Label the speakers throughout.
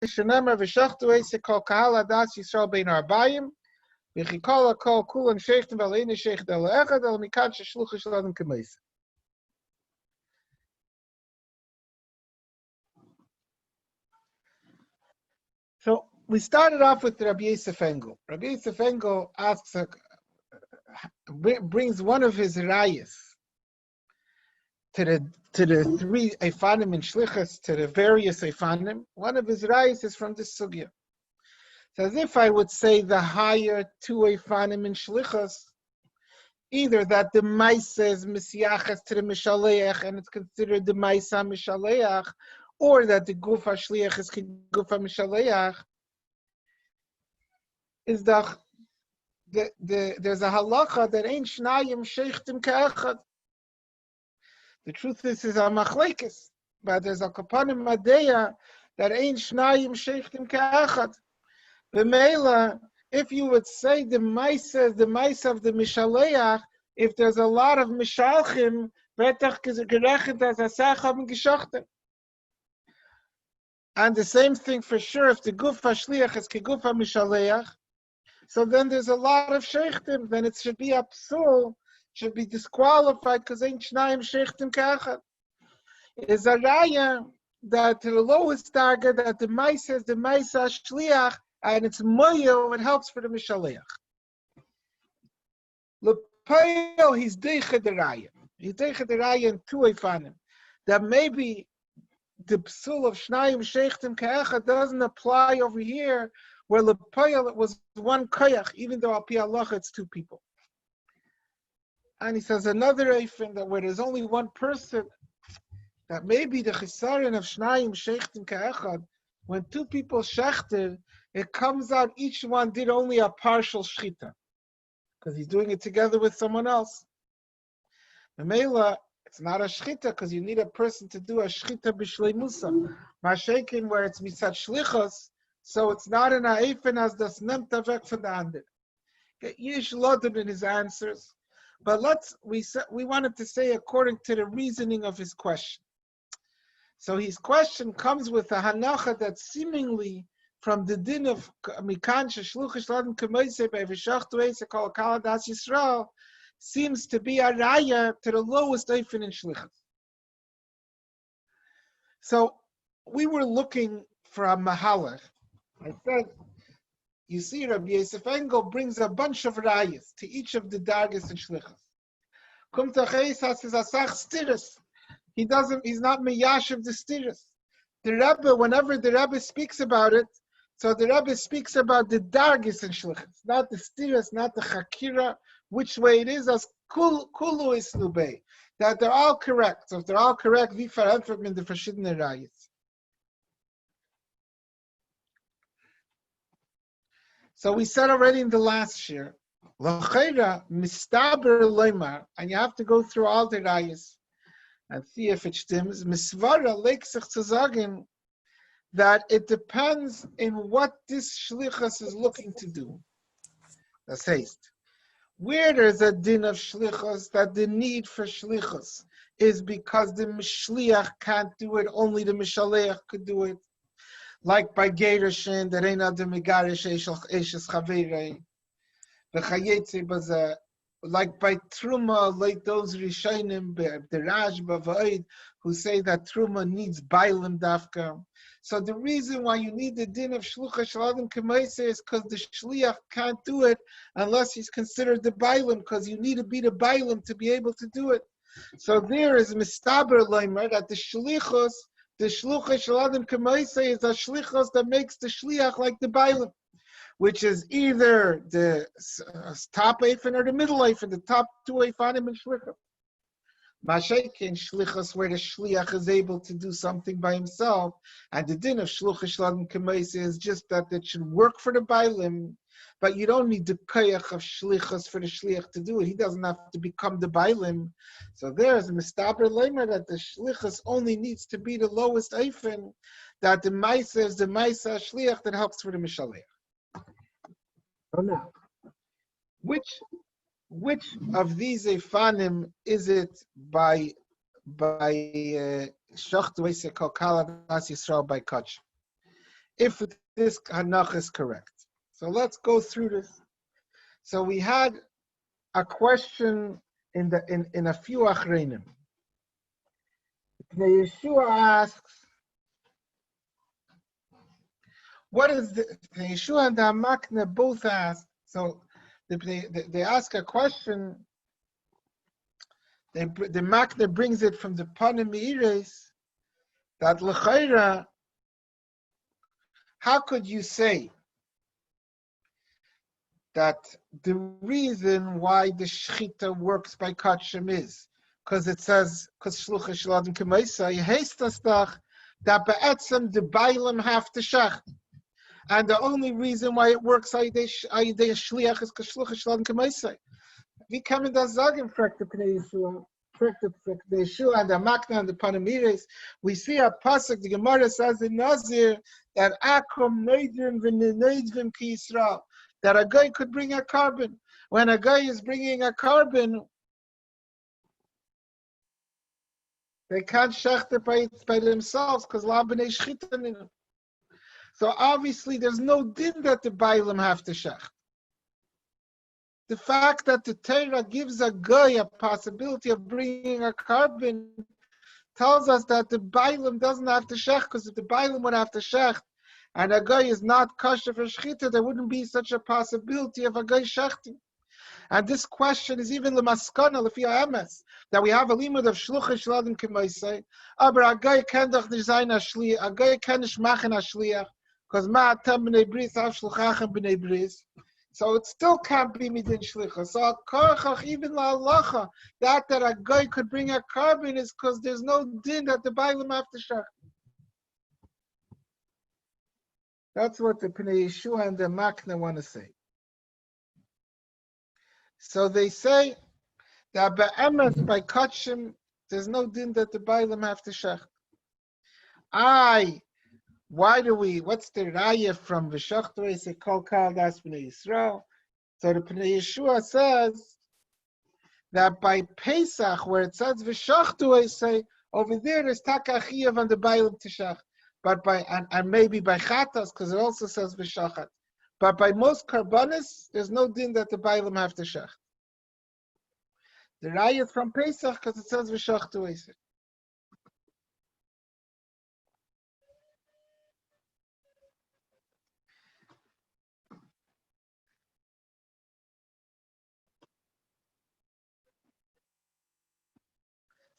Speaker 1: Shenamar v'shachtu eisek kol kahal adas Yisrael bein arbayim v'chikol kol kulan sheichtem v'aleini sheichet el echad el mikad sheshlucha shladim k'meisa. So we started off with Rabbi Yosef Engel. Rabbi Yosef Engel asks, brings one of his rayas to the three Eifanim in Shlichus, to the various Eifanim. One of his rayas is from this sugya. So as if I would say the higher two Eifanim in Shlichus, either that the Maisa is Mesiachas to the Mishaleach and it's considered the Maisa Mishaleach, or that the Gufa Shliach is Gufa Mishaleach, is there's a halacha that ain't Shnayim Sheichtim Ka'echad. The truth is a machlekes, but there's a kapanim madeya that ain't Shnayim Sheichtim Ka'echad. B'meila, if you would say the Maisa of the Mishaleach, if there's a lot of Mishalchim, betach gerechet as asacham geshochten. And the same thing for sure, if the Gufa Shliach is Kegufa Mishaleach, so then there's a lot of Sheichtim, then it should be absul, should be disqualified because ain't Shnayim Sheichtim Ka'echad. Is a raya that to the lowest target that the Maisa is the Maisa Shliach and it's moyo, it helps for the Mishaleach. L'payel, he's deicha the raya. He's deicha the raya in two Eifanim. That maybe the psul of Shnayim Sheichtim Ka'echad doesn't apply over here, where L'payel it was one koyach, even though al pi halacha it's two people. And he says another Eifin that where there's only one person, that maybe the chisaron of Shnayim Sheichtim Ka'echad, when two people shechted, it comes out each one did only a partial shchita, because he's doing it together with someone else. Memela, it's not a shchita because you need a person to do a shchita b'shleimusa. Mashekin where it's mitzat shlichos, so it's not an ha'efen as das nemt avek from the ander. Yish lodin in his answers, but we wanted to say according to the reasoning of his question. So his question comes with a hanacha that seemingly from the din of mikan sheshlucha shladim k'meisei be'vishachtu eisek kol kal adas Yisrael seems to be a raya to the lowest eifin in shlichus. So we were looking for a mahalach. I said, you see, Rabbi Yosef Engel brings a bunch of rayas to each of the dargis and shlichus. Kum tachais has his asach stiris. He's not meyashiv the stiris. The Rebbe, whenever the Rebbe speaks about it, so the Rebbe speaks about the dargis and shlichus, not the stiris, not the chakira, which way it is, as kulu is lubei, that they're all correct. So if they're all correct, wie verantwortet in the verschiedene rayas. So we said already in the last year, l'chayra mistaber leimar, and you have to go through all the rayas and see if it stems. Misvara legt sich zu sagen that it depends in what this shlichus is looking to do. Das heißt, where there's a din of shlichus, that the need for shlichus is because the mishliach can't do it, only the mishaleach could do it. Like by Gershon, that ain't other megarish eshes chaverei. The chayetze baza. Like by Truma, like those Rishonim, the Rashba V'Oid, who say that Truma needs Bailim Dafka. So the reason why you need the din of Shlucha Shaladim K'meiseh is because the Shliach can't do it unless he's considered the Bailim, because you need to be the Bailim to be able to do it. So there is Mistaber Leimer that the Shlucha Shaladim K'meiseh is a Shlichos that makes the Shliach like the Bailim, which is either the top eifin or the middle eifin, the top two eifanim in shlichus. Mashekin shlichus, where the shliach is able to do something by himself, and the din of shluchus shladim k'meiseh is just that it should work for the bailim, but you don't need the koyach of shlichus for the shliach to do it. He doesn't have to become the bailim. So there's a mistaber leimer that the shlichus only needs to be the lowest eifin, that the maisa is the maisa shliach that helps for the mishalech. So now, which of these Eifanim is it by Shachtu Eisek Kol Kal Adas Yisrael by Kach? if this hanach is correct. So let's go through this. So we had a question in a few achreinim. The Yeshua asks, what is the Yeshua and the Makna both ask? So they ask a question. The Makna brings it from the Panim Meires that l'chayra, how could you say that the reason why the shechita works by kachim is because it says because shlucha sheladim k'meisa yehestas dach that be'etzem the bailam have to shach, and the only reason why it works ayidei shliach is because shlucha sheladim k'meisa. We come in that zagim frek the pnei Yeshua, frek the Yeshua and the Makna and the Panamires. We see a pasuk. The Gemara says in Nazir that akum neidrim v'neidrim ki Yisrael, that a guy could bring a carbon. When a guy is bringing a carbon, they can't shecht it by themselves because la b'nei shchitan in them. So obviously there's no din that the bailam have to shecht. The fact that the Torah gives a guy a possibility of bringing a carbon tells us that the bailam doesn't have to shecht, because if the bailam would have to shecht and a guy is not kosher for shechita, there wouldn't be such a possibility of a guy shechting. And this question is even the maskana lefi emes that we have a limud of shlucha sheladim k'meisei, aber a guy can doch nicht sein a shliach, a guy can nicht machen a shliach, because ma'atem b'nei bris av shluchachem b'nei bris. So it still can't be midin shlicha. So korachach even la halacha that a guy could bring a carbon is because there's no din that the bailam have to shach. That's what the Pnei Yeshua and the Makna want to say. So they say that be'emes by kachim there's no din that the bailam have to shach. What's the raya from V'shachtu say kol kal das Pnei Yisrael? So the Pnei Yeshua says that by Pesach, where it says V'shachtu say, over there there's takachiyav on the bailam tishach. But and maybe by chatas, because it also says V'shachat. But by most karbanis, there's no din that the bailam have to shach. The raya is from Pesach because it says V'shachtu say.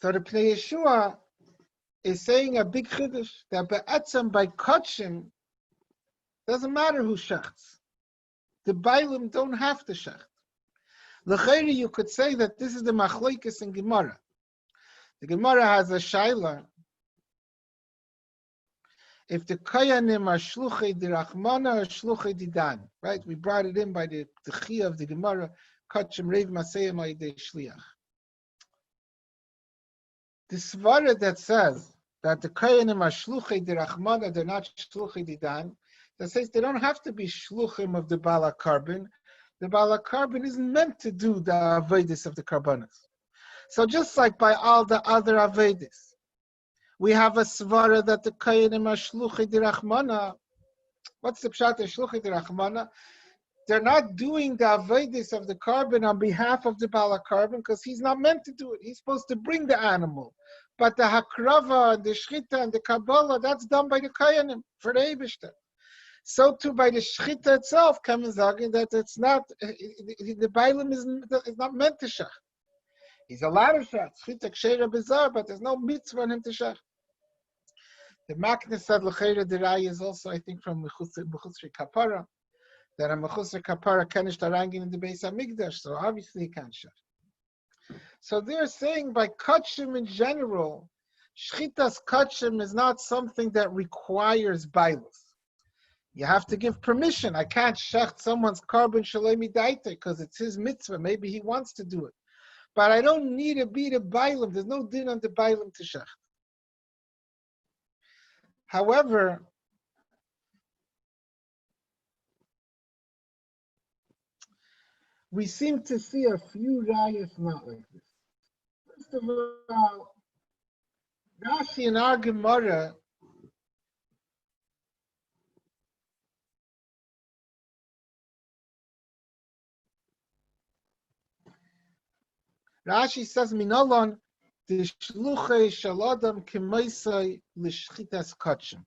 Speaker 1: So the Pnei Yeshua is saying a big chiddush that be'etzem by kachim doesn't matter who shechts. The bailim don't have to shecht. L'chayri, you could say that this is the machlokes in Gemara. The Gemara has a shaila. If the kayanim are shluchei dirachmana or shluchei didan, right? We brought it in by the chi of the Gemara, kachim reiv maseyim ayidei shliach. The svara that says that the kayanim are shluchei dirachmana, they're not shluchei didan, that says they don't have to be shluchim of the bala carbon. The bala carbon isn't meant to do the avodas of the karbanos. So just like by all the other avodas, we have a svara that the kayanim are shluchei dirachmana. What's the pshat of shluchei dirachmana? They're not doing the avodas of the carbon on behalf of the bala carbon because he's not meant to do it. He's supposed to bring the animal. But the hakrava, the shchita, and the kabbalah, that's done by the kayanim for the Eibishter. So too by the shchita itself, Kamazagin, that it's not, the bailam is not meant to shach. He's allowed to shach. Shchita ksheira bizarre, but there's no mitzvah on him to shach. The Makna said l'chayra deraya is also, I think, from Mechusri Kapara, that a Mechusri Kapara kanish tarangin in the Beis HaMikdash, so obviously he can't shach. So they're saying by kachim in general, shchitas kachim is not something that requires bailus. You have to give permission. I can't shecht someone's carbon shalemi daita because it's his mitzvah. Maybe he wants to do it. But I don't need to be the bailam. There's no din on the bailam to shecht. However, we seem to see a few rayas not like this. First of all, Rashi in our Gemara Rashi says, Minolon, the shluche shalodam kemoisai l'shchitas kachim.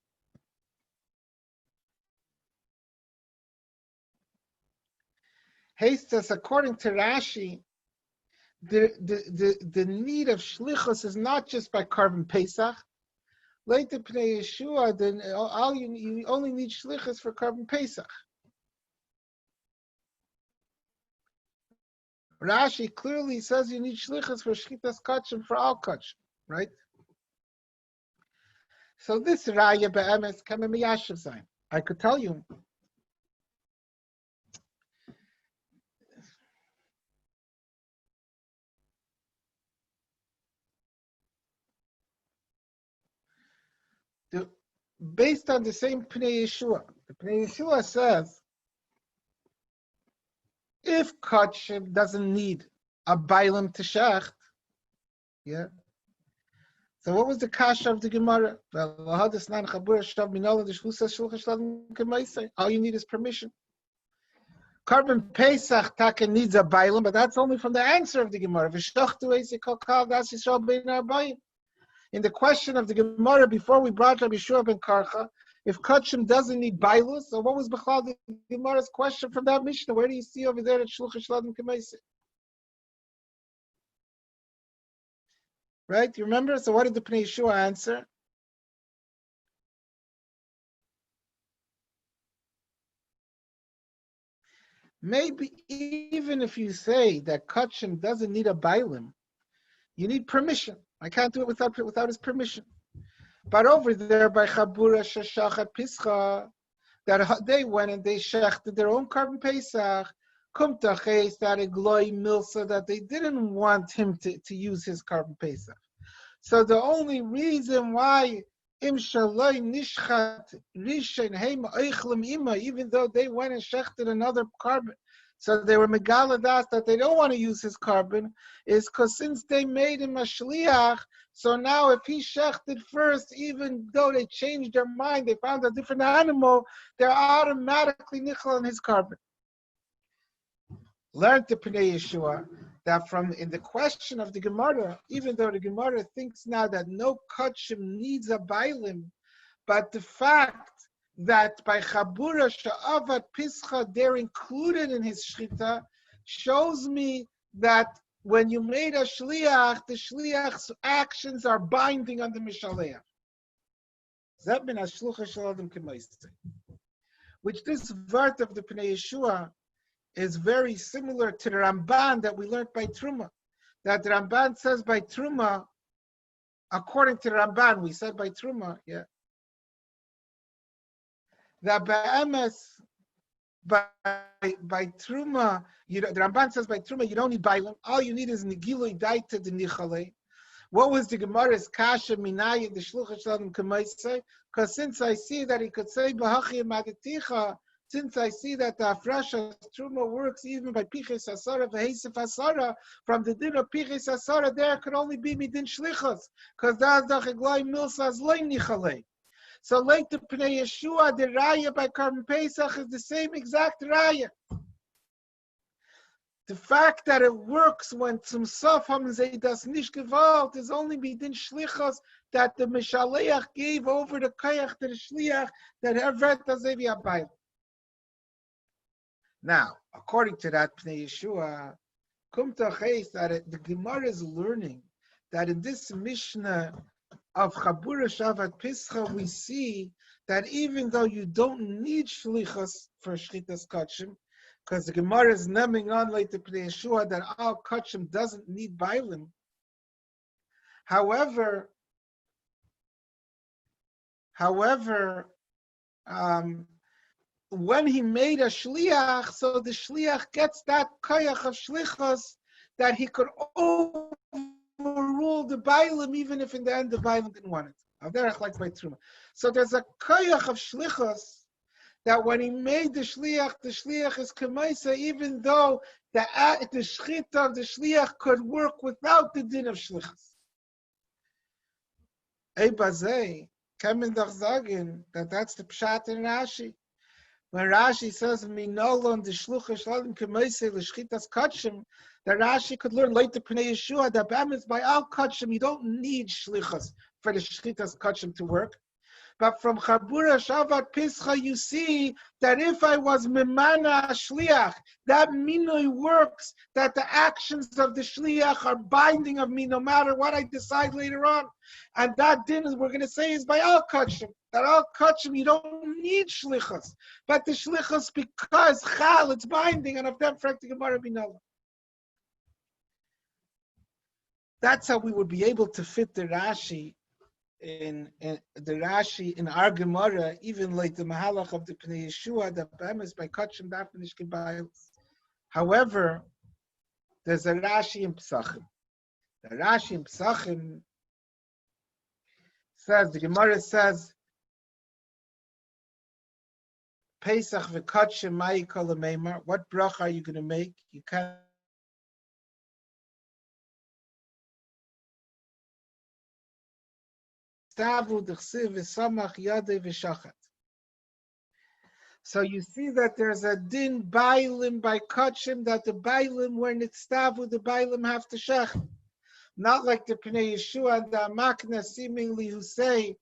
Speaker 1: Hastes, according to Rashi, the need of shlichus is not just by carbon Pesach. Later Pnei Yeshua, then you only need shlichus for carbon Pesach. Rashi clearly says you need shlichus for shchitas kachim for all kachim, right? So this raya be'emes can be miyashav zayin. I could tell you. Based on the same Pnei Yeshua, the Pnei Yeshua says, if kachim doesn't need a bailam to shecht, yeah. So what was the kasha of the Gemara? All you need is permission. Carbon Pesach taka needs a bailam, but that's only from the answer of the Gemara. In the question of the Gemara before we brought Rabbi Yeshua ben Karcha, if kachim doesn't need bailus, so what was b'chlal the Gemara's question from that Mishnah? Where do you see over there at Shluchah Shladim K'meisei? Right? You remember? So what did the Pnei Yeshua answer? Maybe even if you say that kachim doesn't need a bailim, you need permission. I can't do it without his permission. But over there by Chabura Shashachat Pischa, that they went and they shechted their own carbon Pesach, Kumtaches, that a gloy milsa, that they didn't want him to use his carbon Pesach. So the only reason why Im Shaloi Nishchat Rishon Heim Eichlim Ima, even though they went and shechted another carbon, so they were megaladas that they don't want to use his carbon, is because since they made him a shliach, so now if he shechted first, even though they changed their mind, they found a different animal, they're automatically nichal on his carbon. Learn to Pnei Yeshua that from in the question of the Gemara, even though the Gemara thinks now that no kachim needs a bailim, but the fact that by Chabura Sha'avat Pischa they're included in his shchita shows me that when you made a shliach, the shliach's actions are binding on the mishaleach. Which this vert of the Pnei Yeshua is very similar to the Ramban that we learned by Truma. That the Ramban says by Truma, according to the Ramban, we said by Truma, yeah. That by Truma, the Ramban says by Truma, you don't need bailim. All you need is nigiloi daita de nichale. What was the Gemara's kasha minaya the shluchah shalom k'maisei? Because since I see that he could say b'hachi madeticha, since I see that the afrasha Truma works even by piches asara v'heisef asara, from the din of piches asara there could only be midin shlichas, because that's the chegloi milsa zloim nichale. So like the Pnei Yeshua, the raya by carbon Pesach is the same exact raya. The fact that it works when zum sof haben sie das nicht gewollt is only midin shlichas that the Mishaleach gave over the kayach to the shliach that hevet azevi abayim. Now, according to that Pnei Yeshua, that the Gemara is learning that in this Mishnah of Chabura Shavat Pischa, we see that even though you don't need shlichus for shchitas kachim, because the Gemara is naming on like the Pnei Yeshua that all kachim doesn't need bailim. However, when he made a shliach, so the shliach gets that koyach of shlichus that he could overrule the bailim, even if in the end the bailim didn't want it. So there's a koyach of shlichus that when he made the shliach is kemaisa, even though the shchita of the shliach could work without the din of shlichus. Ebazei, kann man doch sagen, that that's the pshat in Rashi. When Rashi says, "Minolon the shlucha shalom k'meisei l'shchitas kachim," that Rashi could learn later Pnei Yeshua that Bamis by al kachim you don't need shlichas for the shchitas kachim to work. But from Chabura Shavat Pischa, you see that if I was Mimana Shliach, that Minoi works, that the actions of the Shliach are binding of me no matter what I decide later on. And that din, we're going to say, is by Al Kachim. That Al Kachim, you don't need Shlichas. But the Shlichas, because Chal, it's binding, and of them, Frekti Gemara Binala. That's how we would be able to fit the Rashi in the Rashi in our Gemara, even like the Mahalach of the Pnei Yeshua, the Bemis by Kachim Dafnish Kebayos. However, there's a Rashi in Pesachim. The Rashi in Pesachim says, the Gemara says, Pesach v'Kachim Mai Kol Meimar. What bracha are you going to make? You can't. So you see that there's a din bailim by kachim, that the bailim, when it's stavu, the bailim have to shech. Not like the Pnei Yeshua and the Amakna seemingly who say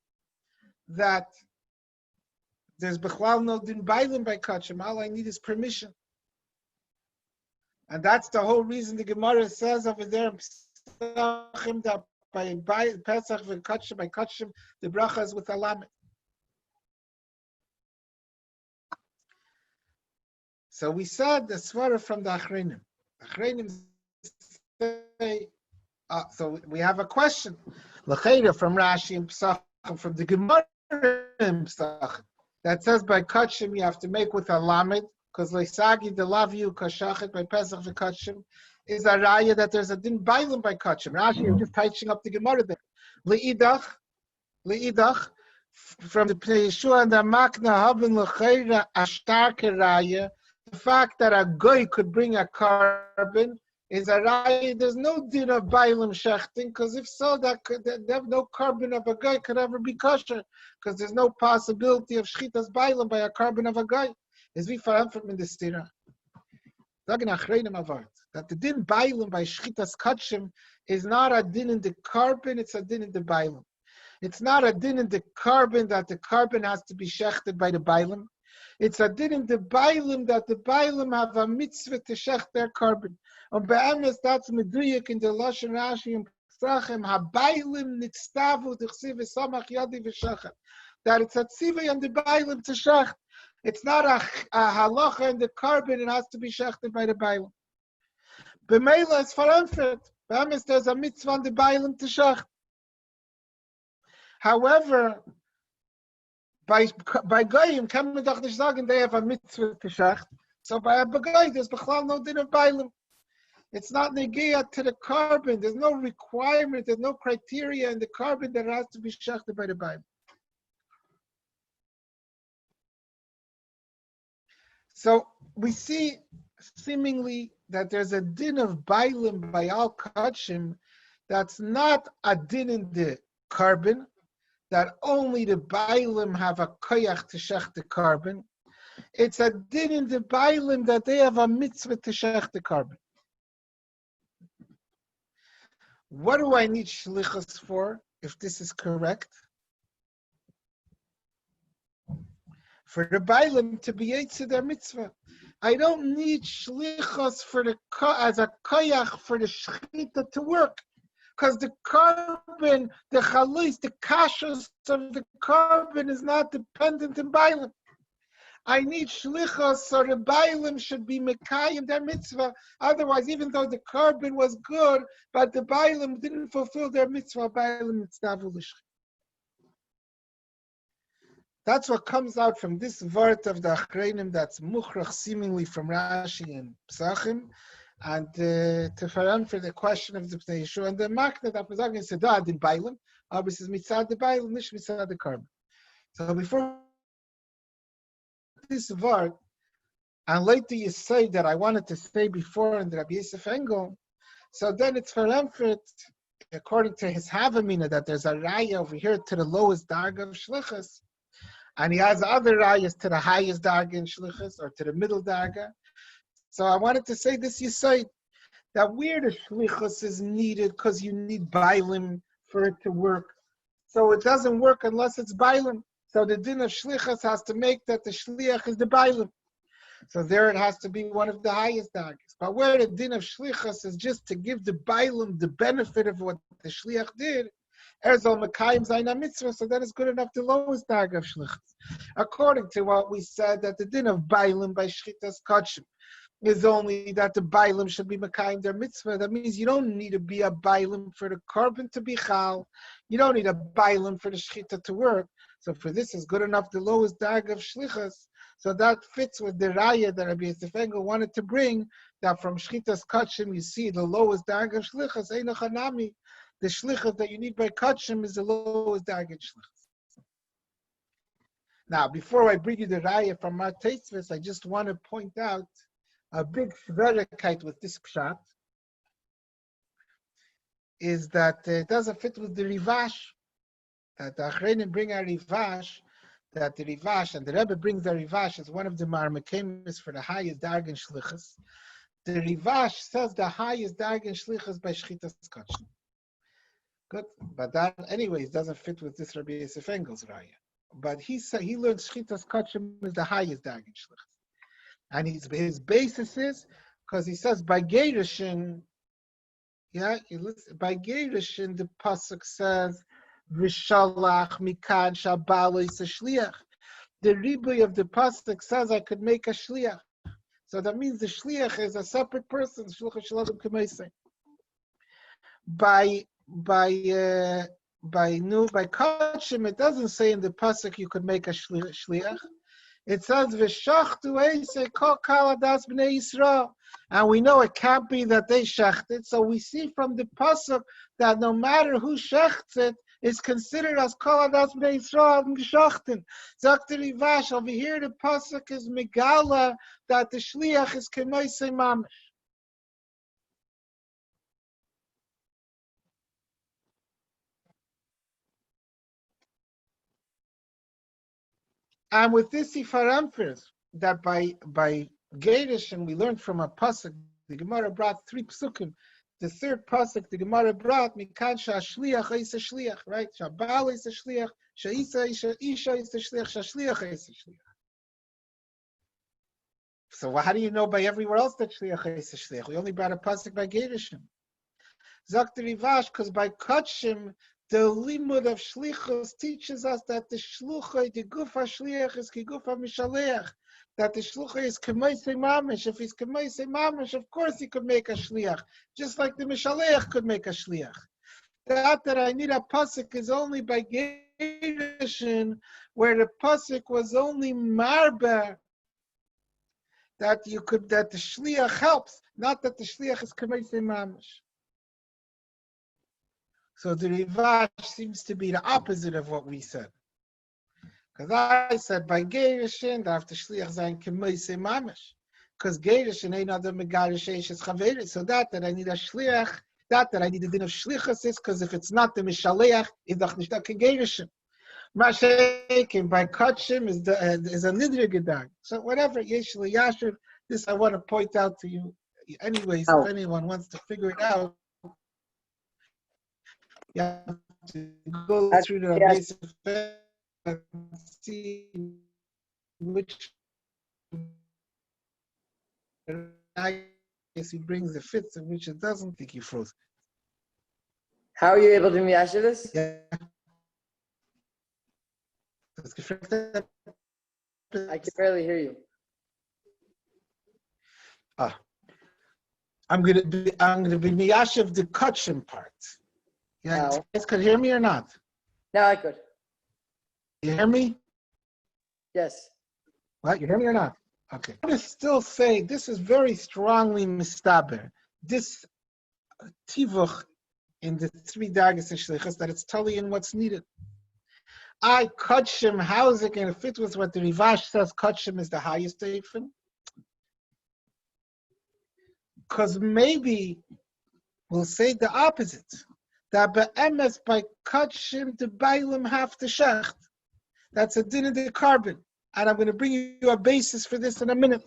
Speaker 1: that there's bechlal no din bailim by kachim. All I need is permission. And that's the whole reason the Gemara says over there that by Pesach and Kachim, by Kachim, the bracha is with Alamet. So we said the svara from the Achreinim. Achreinim say, so we have a question. L'cheira from Rashi and Pesachim, from the Gemara and Pesachim, that says by Kachim you have to make with Alamet, because Leisagi the love you kashachet by Pesach and Kachim is a raya that there's a din bailim by kachim. Rashi is just touching up the Gemara there. Leidach, from the Pnei Yeshua and the Makna Havin L'cheira a starke raya. The fact that a goy could bring a carbon is a raya. There's no din of bailim shechting, because if so, that no carbon of a goy could ever be kosher, because there's no possibility of shchitas bailim by a carbon of a goy. Is we found from in the stira. That the din bailim by shchitas kachim is not a din in the carbon, it's a din in the bailim. It's not a din in the carbon that the carbon has to be shechted by the bailim. It's a din in the bailim that the bailim have a mitzvah to shech their carbon. And be'emes, that's meduyik in the Lashon Rashi and Pesachim, ha-bailim nitztavu d'chsiv v'samach yadi v'shechet. That it's a tzivay on the bailim to shech. It's not a halacha in the carbon, it has to be shechted by the bailim. B'meila is faramfet. B'emes, there's a mitzvah on the bailim to shech. However, by goyim, they have a mitzvah to shech. So by a goy, there's b'chlal no din of bailim. It's not negiyah to the carbon. There's no requirement, there's no criteria in the carbon that it has to be shechted by the bailim. So we see seemingly that there's a din of bailim by al kachim that's not a din in the carbon, that only the bailim have a koyach to shech the carbon. It's a din in the bailim that they have a mitzvah to shech the carbon. What do I need shlichus for if this is correct? For the bailim to be yetzer their mitzvah. I don't need shlichus for as a koyach for the shechita to work, because the carbon, the chalis, the kashas of the carbon is not dependent in bailim. I need shlichus so the bailim should be mekayim their mitzvah. Otherwise, even though the carbon was good, but the bailim didn't fulfill their mitzvah, bailim mitzvahu l'shchita. That's what comes out from this vart of the Achreinim that's muchrach seemingly from Rashi and Pesachim, and to answer the question of the Pnei Yeshua and the Makna that was against Sedad in Bailim, obviously is mitzad the Bailim, nish mitzad the carbon. So before this vart, and later you say that I wanted to say before in the Rabbi Yosef Engel, so then it's for Lemfrit, according to his Havamina, that there's a raya over here to the lowest darga of shlichus. And he has other rayas to the highest darga in shlichus or to the middle darga. So I wanted to say this yesod, that where the shlichus is needed because you need bailim for it to work. So it doesn't work unless it's bailim. So the din of shlichus has to make that the shliach is the bailim. So there it has to be one of the highest dargas. But where the din of shlichus is just to give the bailim the benefit of what the shliach did, Erzal Mekayim Zaina Mitzvah, so that is good enough, the lowest darga of shlichus. According to what we said, that the din of bailim by shchitas kachim is only that the bailim should be Mekayim their mitzvah. That means you don't need to be a bailim for the korban to be chal. You don't need a bailim for the shchita to work. So for this is good enough, the lowest darga of shlichus. So that fits with the raya that Rabbi Yosef Engel wanted to bring, that from shchitas kachim you see the lowest darga of shlichus, eino chanami. The shlichus that you need by kachim is the lowest darga of shlichus. Now, before I bring you the raya from our Tosfos, I just want to point out a big schwierigkeit with this pshat is that it doesn't fit with the Rivash. That the Achreinim bring a Rivash, that the Rivash, and the Rebbe brings the Rivash as one of the Marmakemis for the highest darga in shlichus. The Rivash says the highest darga in shlichus by shchitas kachim. Good, but that anyways doesn't fit with this Rabbi Yosef Engel's raya. But he said he learned shchitas kachim is the highest darga in shlichus. And his basis is because he says by Grshon, by Grshon the pasuk says V'shalach mikan shabalo is a shliach. The ribuy of the pasuk says I could make a shliach. So that means the shliach is a separate person. By kachim, it doesn't say in the pasuk you could make a shliach. It says v'shachtu eisei kol kaladas bnei Yisrael, and we know it can't be that they shechted. So we see from the pasuk that no matter who shechts it, is considered as kaladas bnei Yisrael geschachten. Dr. Rivash, over here the pasuk is megala that the shliach is kemoisei mamish. And with this Ifaramfers, that by Grshon we learned from a pasuk, the Gemara brought 3 psukim. The third pasuk the Gemara brought mikan shashliach is a shliach, right? Shabal is a shliach, shaisa isha is a shliach, shashliach is a shliach. So how do you know by everywhere else that shliach is a shliach? We only brought a pasuk by Grshon. Dr. Rivash, because by kachim the limud of shlichus teaches us that the shlucha, the gufa shliach is ki gufa mishaleach. That the shlucha is kemoisei mamish. If he's kemoisei mamish, of course he could make a shliach, just like the mishaleach could make a shliach. That I need a pasuk is only by Grshon, where the pasuk was only marba. That the shliach helps, not that the shliach is kemoisei mamish. So the Rivash seems to be the opposite of what we said. Because I said by Grshon, after Shliach Zayin Kemoisei Mamish. Because Grshon ain't other Megarish Eishes Chaveris. So that I need a Shliach, that I need the din of Shlichus is, because if it's not the Mishaleach, it's doch nicht a Grshon. Mashekim by Kachim is a Nidre Gedag. So whatever, Yesh Yashiv, this I want to point out to you. Anyways, if anyone wants to figure it out, you have to go through the basic and see which I guess he brings the fits and which it doesn't. Think he froze.
Speaker 2: How are you able to measure this?
Speaker 1: Yeah.
Speaker 2: I can barely hear you.
Speaker 1: I'm gonna be miyashiv the kachim part. Yeah, you guys could hear me or not?
Speaker 2: No, I could.
Speaker 1: You hear me?
Speaker 2: Yes.
Speaker 1: What? You hear me or not? Okay. I'm going to still say this is very strongly mistaber. This tivuch in the 3 dargas and shlichus, that it's totally in what's needed. Kachim, how is it going to fit with what the Rivash says kachim is the highest eifin? Because maybe we'll say the opposite. That be'emes by kachim the bailim have to shecht. That's a din of the carbon. And I'm going to bring you a basis for this in a minute.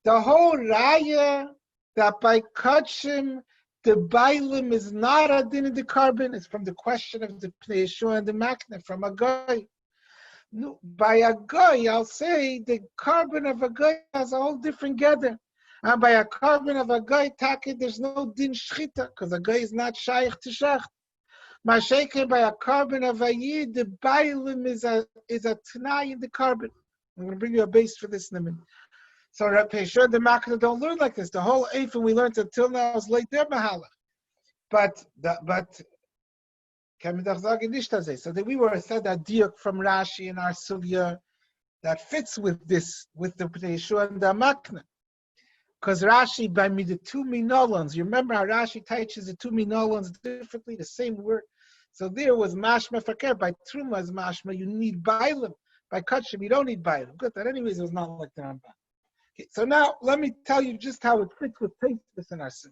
Speaker 1: The whole raya that by kachim, the bailim is not a din of the carbon is from the question of the Pnei Yeshua and the Makna, from a guy. No, by a guy, I'll say the carbon of a guy has a whole different gather. And by a carbon of a guy, taki, there's no din shchita, because a guy is not shaykh to shacht. Mashake by a carbon of a yid, the bailim is a t'nai in the carbon. I'm going to bring you a base for this in a minute. So Rabbi Shur the Makna don't learn like this. The whole Eifin we learned until now is late there mahalach. But so that we were said that diuk from Rashi in our sugya that fits with this, with the Pnei Yeshua and the Makna. Because Rashi by me the two minolans. You remember how Rashi teaches the two minolans differently, the same word. So there was mashma fakir. By truma is mashma. You need bailim. By kachim you don't need bailim. Good. That anyways it was not like the Rambam. Okay, so now let me tell you just how it fits with Taisvis in our sin.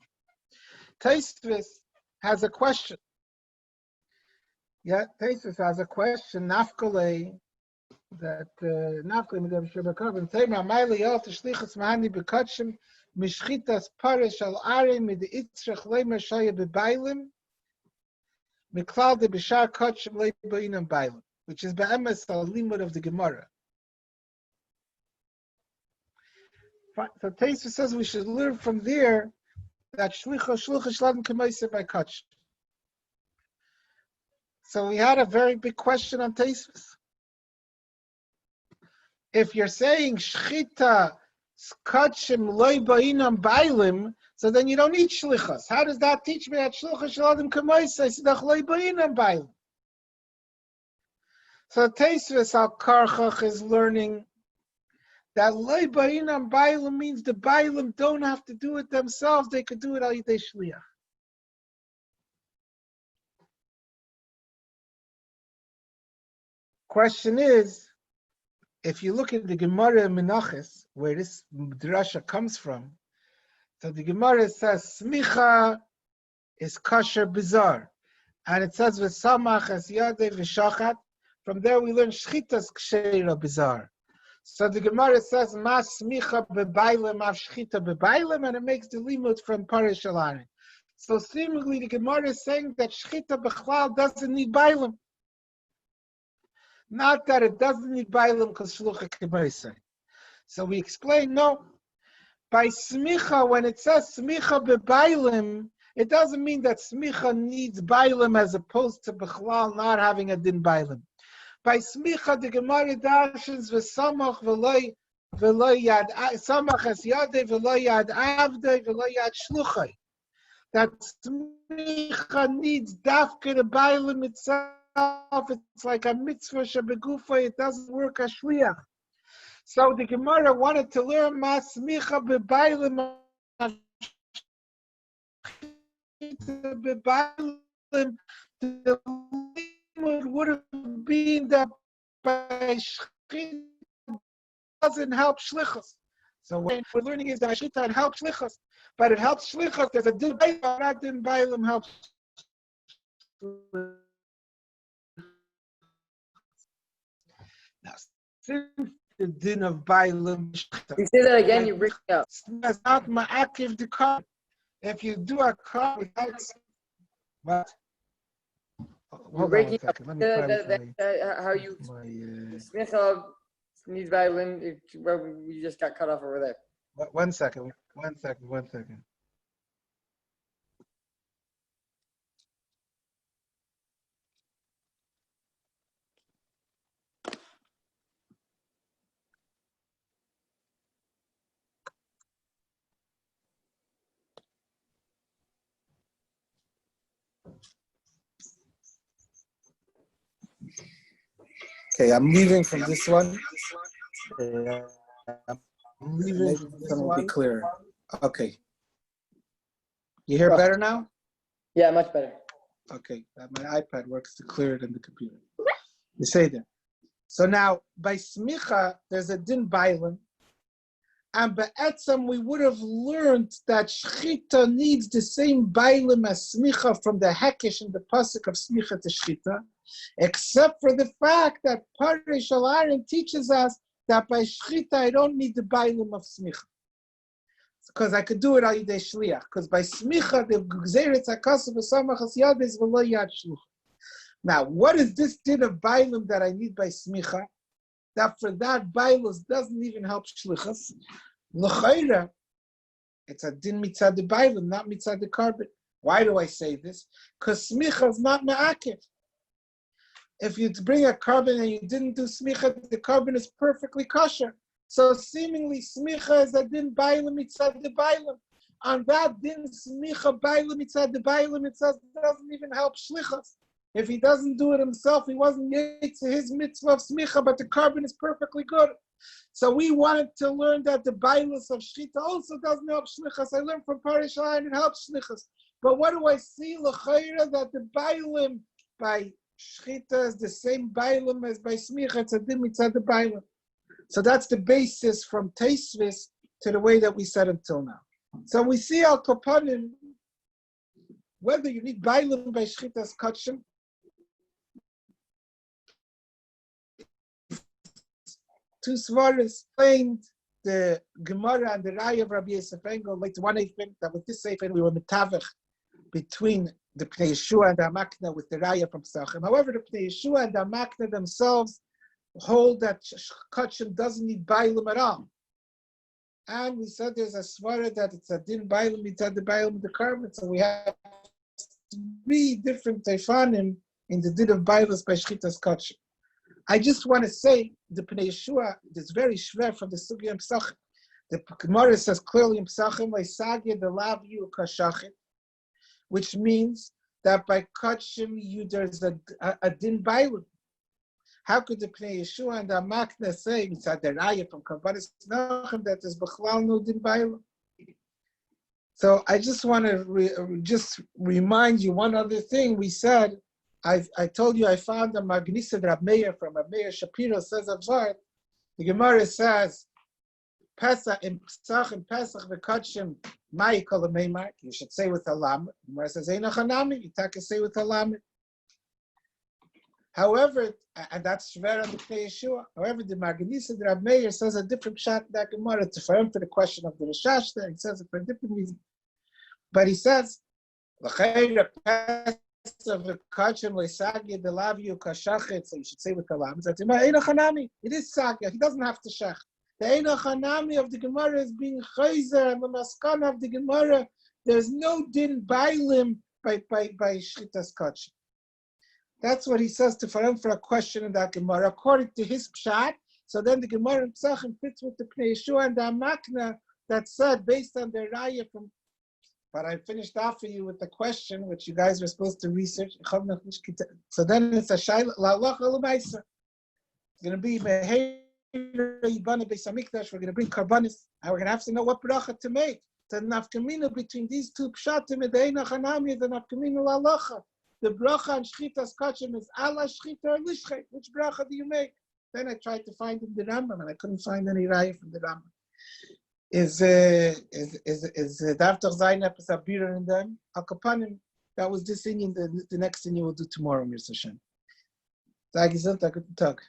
Speaker 1: Taisvis has a question. Yeah, Taisvis has a question. Nafkale that nafkale medem shebakavim tema maili yal tishlichas mahani bekachim mishchitas parish al arim mid itzrach leimer shaya bebailim miklal de bishar kachim leibainam bailim, which is be'emes al limud of the Gemara. So Taisva says we should learn from there that shlicha shladim k'maiseh by kach. So we had a very big question on Taisva. If you're saying shchita kachim loy ba'inam bailim, so then you don't need shlichas. How does that teach me that shlicha shladim k'maiseh sidach loy ba'inam bailim? So Taisva al Karchach is learning that loy ba'inam bailim means the bailim don't have to do it themselves; they could do it al yidei shliach. Question is, if you look at the Gemara in Menachos, where this drasha comes from, so the Gemara says smicha is kosher bizarre, and it says v'samach as yadei v'shachat. From there we learn shchitas ksheira bizarre. So the Gemara says, "Mas smicha bebailim av shchita bebailim," and it makes the limud from Parish Alarin. So seemingly the Gemara is saying that shchita bechlal doesn't need bailim. Not that it doesn't need bailim because shlucha k'maiseh. So we explain, no. By smicha, when it says smicha bebailim, it doesn't mean that smicha needs bailim as opposed to bechlal not having a din bailim. By smicha, the Gemara darshans v'samach v'loy yad samach es yadei v'loy yad avdei v'loy yad shluchai. That smicha needs dafka the bailim itself. It's like a mitzvah shebegufa. It doesn't work as shliach. So the Gemara wanted to learn mas smicha bebailim. Bebailim. The would have been that by shchita doesn't help shlichus. So what we're learning is that shchita helps shlichus, but it helps shlichus. There's a din bailim, not din bailim helps. Now, since the din of bailim,
Speaker 2: you say that again, you break it up.
Speaker 1: That's not ma'akiv the car. If you do a car without what?
Speaker 2: You're breaking up. How you smicha needs violin. We just got cut off over there.
Speaker 1: One second. Okay, I'm leaving from this one. I'm leaving from this one. Be clear. Okay. You hear better now?
Speaker 2: Yeah, much better.
Speaker 1: Okay, my iPad works to clear it in the computer. You say that. So now, by smicha, there's a din bailim, and by etzem, we would have learned that shchita needs the same bailim as smicha from the hekesh in the pasuk of smicha to shchita. except for the fact that Parei Shel Aaron teaches us that by Shechita I don't need the Bailim of Smicha. Because I could do it al yidei shliach. Because by Smicha, the Gzeretz HaKasav V'samachas Yad is V'lo Yad Shluch. Now, what is this din of Bailim that I need by Smicha? That for that Bailos doesn't even help Shlichas. L'chayra, it's a din mitzad the Bailim, not mitzad the carbon. Why do I say this? Because Smicha is not me'akev. If you bring a carbon and you didn't do Smicha, the carbon is perfectly kosher. So seemingly Smicha is a din Bailim mitzad the Bailim. On that din Smicha Bailim mitzad the Bailim, it says it doesn't even help Shlichas. If he doesn't do it himself, he wasn't yet to his mitzvah of Smicha, but the carbon is perfectly good. So we wanted to learn that the Bailos of Shechita also doesn't help Shlichas. I learned from Parei Shel Aaron it helps Shlichas. But what do I see? L'chayra, that the Bailim by Shechita is the same Bailim as by Smicha. It's a din mitzad the Bailim. So that's the basis from Teisvis to the way that we said until now. So we see Al Kapanim, whether you need Bailim by Shechita's Kachim, two svaras explained the Gemara and the Raya of Rabbi Yosef Engel. Like one I think that with this sefer we were metavich between the Pnei Yeshua and the Amakna with the Raya from Pesachim. However, the Pnei Yeshua and the Amakna themselves hold that Kachim doesn't need Bailim at all. And we said there's a svara that it's a din Bailim, it's the Bailim of the carbon. So we have 3 different teifanim in the din of Bailos by Shechita's Kachim. I just want to say the Pnei Yeshua is very shver from the Sugya Pesachim. The Gemara says clearly in Pesachim, "Leisagya the lav yu kashachit," which means that by Kachim there's a din Bailim. How could the Pnei Yeshua and the Amakna say it's a deraya from Kabbalah Nachem that there's Bechlal no din Bailim? So I just want to just remind you one other thing. We said. I told you I found a Magnisa Rab Meir from Rab Meir Shapiro says of Zart. The Gemara says, Pesach in Pesach v'Kachim Mai Kol Meimar. You should say with a lam. The Gemara says Eina Chanami. You take say with a lam. However, and that's shver on the Pnei Yeshua. However, the Magnisa Rab Meir says a different shot that Gemara to for the question of the Rishash there. He says it for a different reason. But he says, L'chayra Pesach. So you should say with the lam. It is sagya. He doesn't have to shech. The Eina Chanami of the Gemara is being chayzer, and the maskana of the Gemara, there's no din bailim by Shechita's Kachim. That's what he says to Faram for a question in that Gemara, according to his pshat. So then the Gemara in Pesachim fits with the Pnei Yeshua and the Amakna that said, based on the raya from. But I finished off for you with the question, which you guys were supposed to research. So then it's a shayla la'alacha l'maisa. It's going to be meheira yibana beis hamikdash. We're going to bring karbanis, and we're going to have to know what bracha to make. The nafkamina between these two pshatim and the Eina Chanami, the nafkamina la'alacha. The bracha and Shechita's Kachim is ala Shechita or lishchet. Which bracha do you make? Then I tried to find in the Rambam, and I couldn't find any raya from the Rambam. Is Davtach Zayin Epes Abira in them? Al Kapanim, that was this thing in the next thing you will do tomorrow, Mir Hashem. Tag is guten Tag.